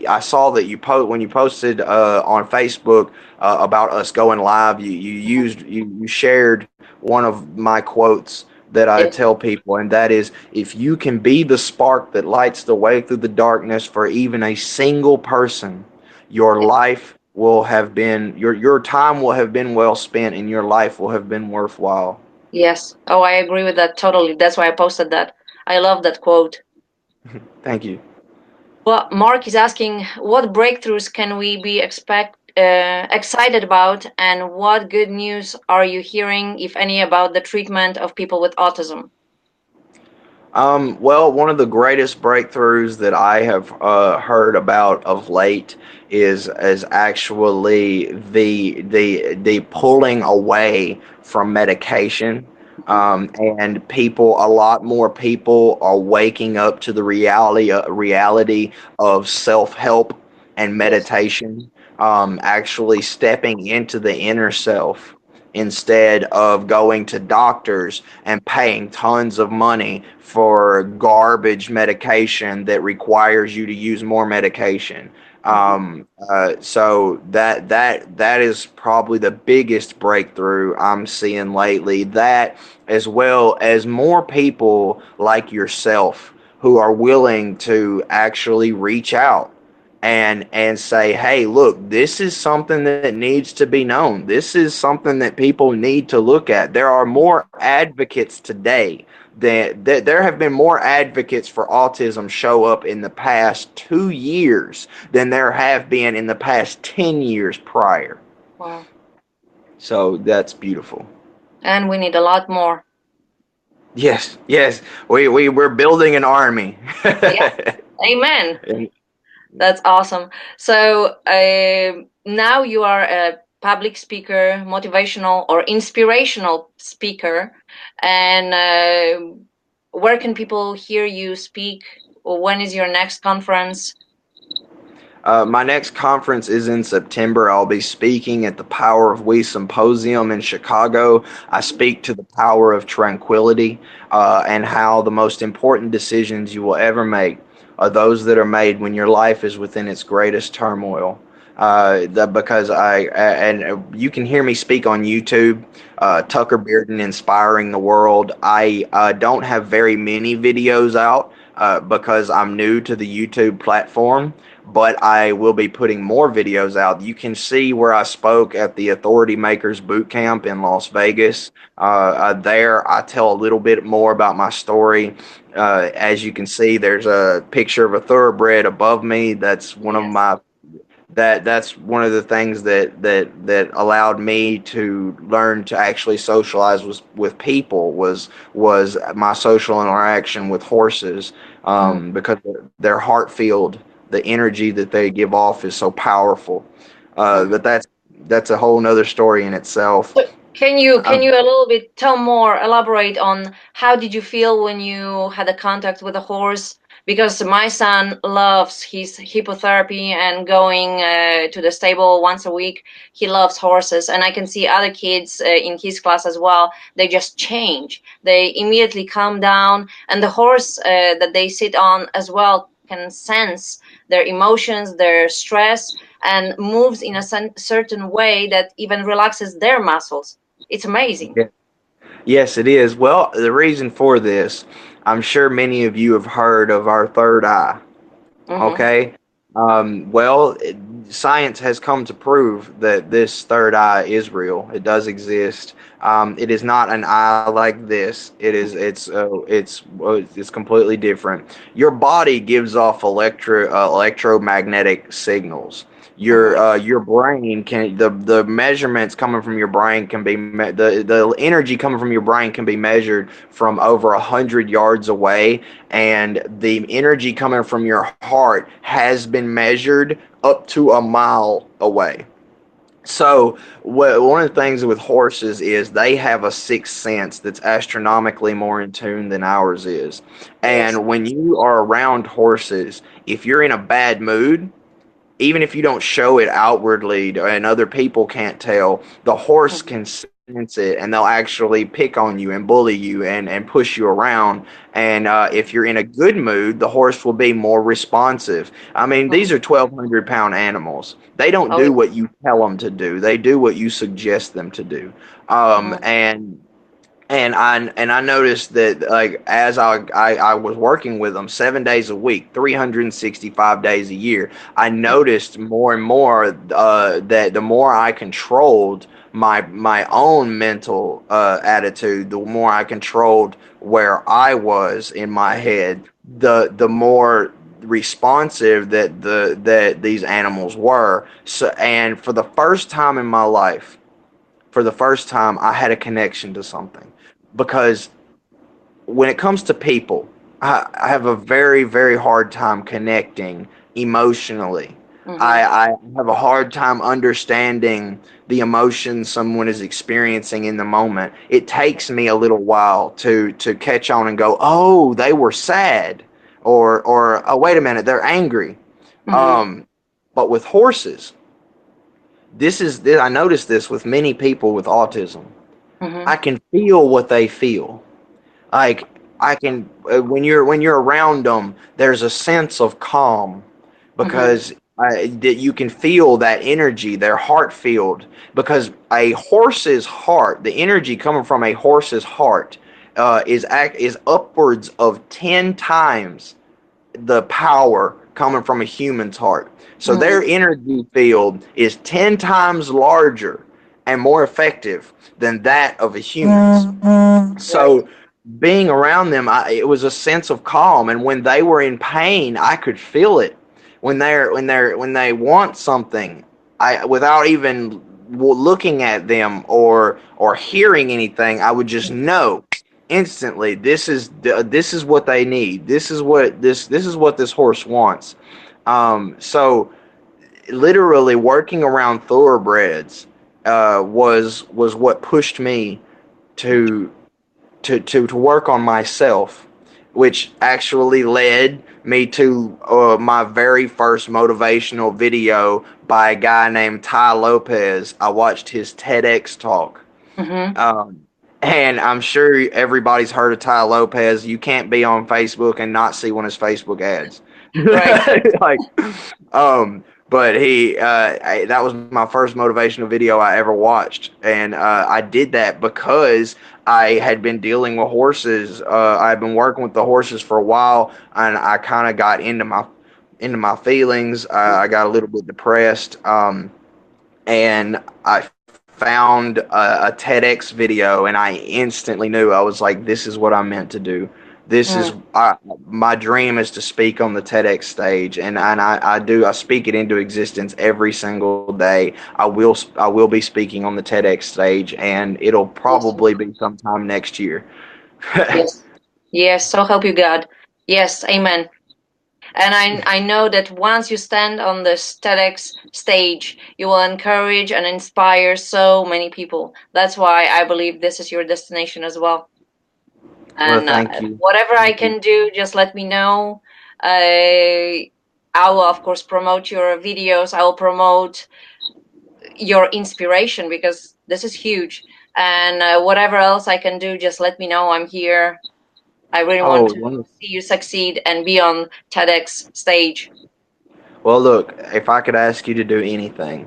I saw that when you posted on Facebook about us going live, you shared one of my quotes that I Yeah. tell people, and that is, if you can be the spark that lights the way through the darkness for even a single person, your life will have been your time will have been well spent, and your life will have been worthwhile. Yes. Oh, I agree with that totally. That's why I posted that. I love that quote. Thank you. Well, Mark is asking, what breakthroughs can we be excited about, and what good news are you hearing, if any, about the treatment of people with autism? Well, one of the greatest breakthroughs that I have heard about of late is actually the pulling away from medication. And a lot more people are waking up to the reality of self-help and Yes. meditation. Actually stepping into the inner self instead of going to doctors and paying tons of money for garbage medication that requires you to use more medication. Mhm. So that is probably the biggest breakthrough I'm seeing lately. That, as well as more people like yourself who are willing to actually reach out and say, hey, look, this is something that needs to be known. This is something that people need to look at. There are more advocates today that there have been more advocates for autism show up in the past 2 years than there have been in the past 10 years prior. Wow. So that's beautiful. And we need a lot more. Yes, yes. We're building an army. Yeah. Amen. That's awesome. So now you are a public speaker, motivational or inspirational speaker. And where can people hear you speak? Or when is your next conference? My next conference is in September. I'll be speaking at the Power of We Symposium in Chicago. I speak to the power of tranquility and how the most important decisions you will ever make are those that are made when your life is within its greatest turmoil. Because and you can hear me speak on YouTube, Tucker Bearden Inspiring the World. I don't have very many videos out because I'm new to the YouTube platform, but I will be putting more videos out. You can see where I spoke at the Authority Makers Boot Camp in Las Vegas. There, I tell a little bit more about my story. As you can see, there's a picture of a thoroughbred above me. That's one of Yes. my that's one of the things that allowed me to learn to actually socialize with people was my social interaction with horses, Mhm. because their heart field, the energy that they give off is so powerful. But that's a whole nother story in itself. So can Um, you a little bit tell more, elaborate on how did you feel when you had a contact with a horse? Because my son loves his hippotherapy and going to the stable once a week. He loves horses, and I can see other kids in his class as well. They just change. They immediately calm down, and the horse that they sit on as well can sense their emotions, their stress, and moves in a certain way that even relaxes their muscles. It's amazing. yes, it is. Well, the reason for this, I'm sure many of you have heard of our third eye. Mm-hmm. Okay. Science has come to prove that this third eye is real. It does exist. It is not an eye like this. It's completely different. Your body gives off electromagnetic signals. Mm-hmm. Your brain can the measurements coming from your brain can be the energy coming from your brain can be measured from over 100 yards away, and the energy coming from your heart has been measured up to a mile away. So, one of the things with horses is they have a sixth sense that's astronomically more in tune than ours is. Yes. And when you are around horses, if you're in a bad mood, even if you don't show it outwardly and other people can't tell, the horse Mm-hmm. can sense it, and they'll actually pick on you and bully you and push you around. And if you're in a good mood, the horse will be more responsive. I mean, these Mm-hmm. are 1,200-pound animals. They don't Oh do yeah. what you tell them to do. They do what you suggest them to do. Um, Mm-hmm. and and I noticed that, like, as I was working with them 7 days a week, 365 days a year, I noticed more and more that the more I controlled my own mental attitude, the more I controlled where I was in my head, the more responsive that these animals were. So, and for the first time in my life, for the first time, I had a connection to something. Because when it comes to people, I have a very, very hard time connecting emotionally. Mm-hmm. I have a hard time understanding the emotions someone is experiencing in the moment. It takes me a little while to catch on and go, oh, they were sad, or oh, wait a minute, they're angry. Mm-hmm. Um, but with horses, I noticed this with many people with autism. Mm-hmm. I can feel what they feel. Like, I can when you're around them, there's a sense of calm, Mm-hmm. because that you can feel that energy, their heart field. Because a horse's heart, the energy coming from a horse's heart, is upwards of 10 times the power coming from a human's heart. So Mm-hmm. their energy field is 10 times larger and more effective than that of a human's. Right. So being around them, it was a sense of calm. And when they were in pain, I could feel it. When they want something, I without even looking at them or hearing anything, I would just know instantly this is what they need. This is what this horse wants. So literally working around thoroughbreds was what pushed me to to work on myself, which actually led me to my very first motivational video by a guy named Ty Lopez. I watched his TEDx talk. Mm-hmm. Um, and I'm sure everybody's heard of Ty Lopez. You can't be on Facebook and not see one of his Facebook ads. Right. like, but that was my first motivational video I ever watched, and I did that because I had been dealing with horses. I've been working with the horses for a while, and I kind of got into my feelings. I got a little bit depressed, and I found a TEDx video, and I instantly knew. I was like, "This is what I'm meant to do. This is Mm. my dream is to speak on the TEDx stage, and I do. I speak it into existence every single day. I will be speaking on the TEDx stage, and it'll Awesome. probably be sometime next year." Yes. Yes. So help you God. Yes. Amen. And I know that once you stand on the TEDx stage, you will encourage and inspire so many people. That's why I believe this is your destination as well. Well, And thank you. whatever I Thank you. can do, just let me know. I will, of course, promote your videos. I will promote your inspiration because this is huge. And whatever else I can do, just let me know. I'm here. I really want Oh, to wonderful. see you succeed and be on TEDx stage. Well, look, if I could ask you to do anything,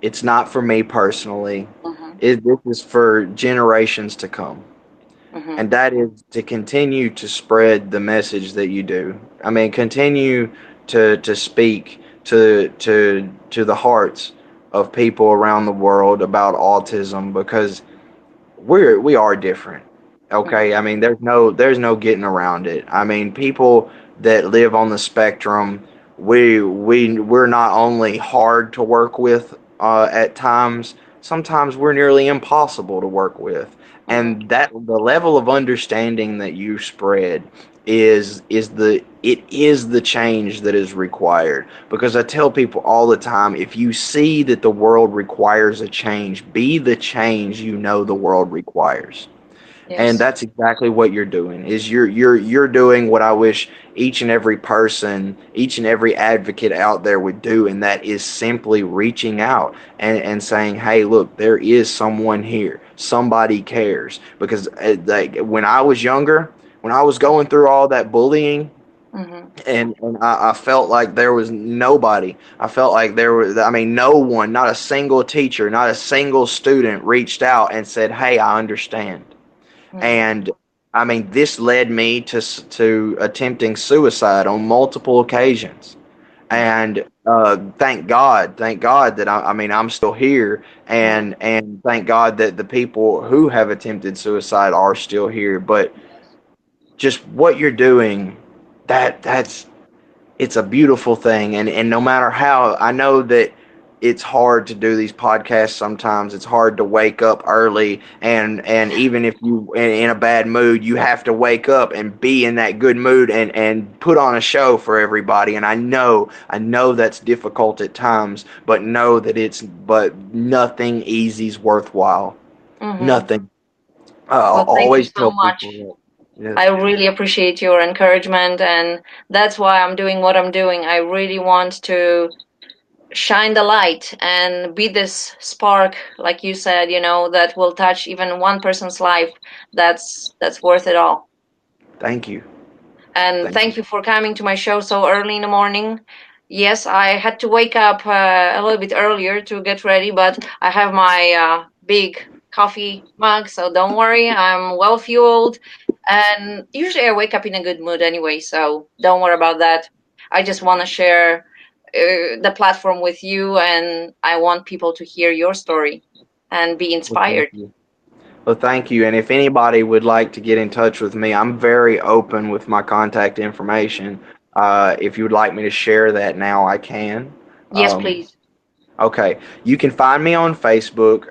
it's not for me personally. Hmm. This is for generations to come. Hmm. And that is to continue to spread the message that you do. I mean, continue to speak to the hearts of people around the world about autism because we are different. Hmm. Okay, I mean there's no getting around it. I mean people that live on the spectrum, we're not only hard to work with at times, sometimes we're nearly impossible to work with. Hmm. And that the level of understanding that you spread is the change that is required, because I tell people all the time, if you see that the world requires a change, be the change you know the world requires. And Yes. that's exactly what you're doing. Is you're doing what I wish each and every person, each and every advocate out there would do, and that is simply reaching out and saying, "Hey, look, there is someone here. Somebody cares." Because like when I was younger, when I was going through all that bullying, Hmm. and I felt like there was nobody. I felt like there was, I mean, no one, not a single teacher, not a single student reached out and said, "Hey, I understand." Hmm. And I mean, this led me to attempting suicide on multiple occasions. Hmm. And thank God that I mean I'm still here, Hmm. and thank God that the people who have attempted suicide are still here. But Yes. just what you're doing, that's it's a beautiful thing, and no matter how, I know that it's hard to do these podcasts sometimes. It's hard to wake up early, and even if you in a bad mood, you have to wake up and be in that good mood and put on a show for everybody. And I know that's difficult at times, but know that but nothing easy's worthwhile. Hmm. Nothing. I'll Well, thank you always so tell much. people that. Yes. I really appreciate your encouragement, and that's why I'm doing what I'm doing. I really want to shine the light and be this spark, like you said, that will touch even one person's life. That's worth it all. Thank you. And Thank you. thank you for coming to my show so early in the morning. Yes, I had to wake up a little bit earlier to get ready, but I have my big coffee mug, so don't worry, I'm well fueled. And usually I wake up in a good mood anyway, so don't worry about that. I just want to share the platform with you, and I want people to hear your story and be Well, thank inspired. you. Well, thank you. And if anybody would like to get in touch with me, I'm very open with my contact information. If you would like me to share that now, I can. Yes, Um, please. Okay, you can find me on Facebook.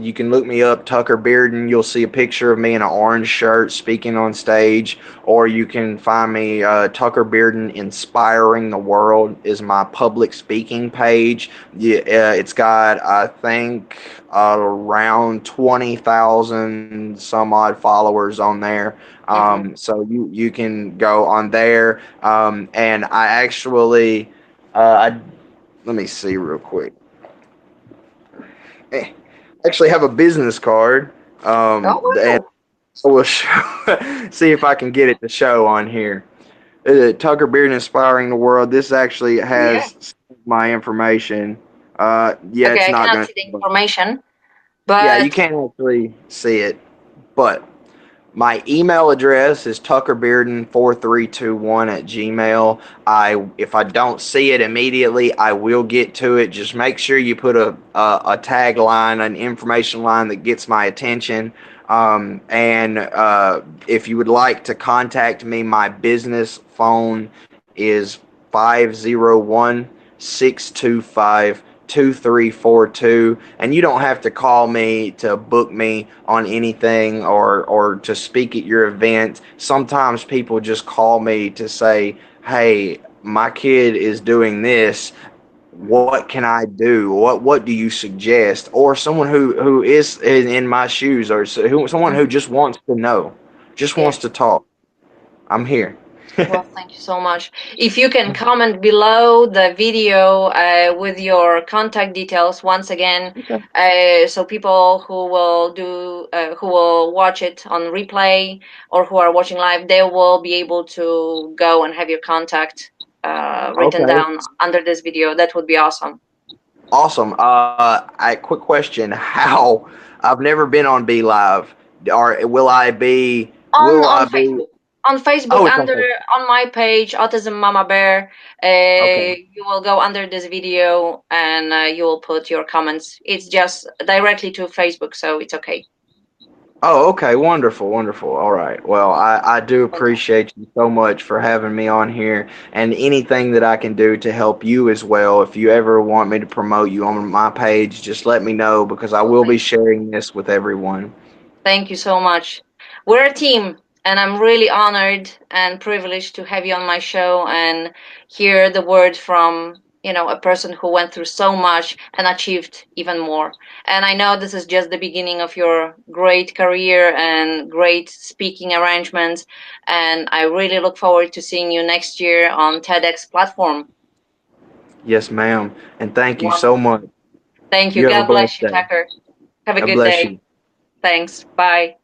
You can look me up, Tucker Bearden. You'll see a picture of me in an orange shirt speaking on stage, or you can find me Tucker Bearden Inspiring the World is my public speaking page. Yeah, it's got I think around 20,000 some odd followers on there. Hmm. So you can go on there, and I actually. I Let me see real quick. Actually have a business card, Oh, and wow. I will show, see if I can get it to show on here. Tucker Beard Inspiring the World. This actually Yeah. has my information. Yeah, Okay, it's I not cannot going see the to. information, Yeah, you but can't actually see it, but my email address is tuckerbearden4321 at Gmail. If I don't see it immediately, I will get to it. Just make sure you put a tagline, an information line that gets my attention. And if you would like to contact me, my business phone is 501-625-2342, and you don't have to call me to book me on anything or to speak at your event. Sometimes people just call me to say, hey, my kid is doing this, what can I do? What do you suggest? Or someone who is in my shoes, or someone who mhm. just wants to know, just Yeah. wants to talk. I'm here. Well, thank you so much. If you can comment below the video with your contact details once again, Okay. so people who will watch it on replay or who are watching live, they will be able to go and have your contact written Okay. down under this video. That would be awesome. Awesome. Quick question. How? I've never been on Be Live. Or will I be? On Will I on be? Facebook. On Facebook, Oh, it's on under Facebook. on my page, Autism Mama Bear, Okay. you will go under this video and you will put your comments. It's just directly to Facebook, so it's okay. Oh, okay. Wonderful. Wonderful. All right. Well, I do Fantastic. appreciate you so much for having me on here, and anything that I can do to help you as well. If you ever want me to promote you on my page, just let me know because I Well, will be thank you. sharing this with everyone. Thank you so much. We're a team, and I'm really honored and privileged to have you on my show and hear the word from, a person who went through so much and achieved even more. And I know this is just the beginning of your great career and great speaking arrangements. And I really look forward to seeing you next year on TEDx platform. Yes, ma'am. And thank you so Wonderful. much. Thank you. You have a God bless blessed you, day. Tucker. Have a God good bless day. you. Thanks. Bye.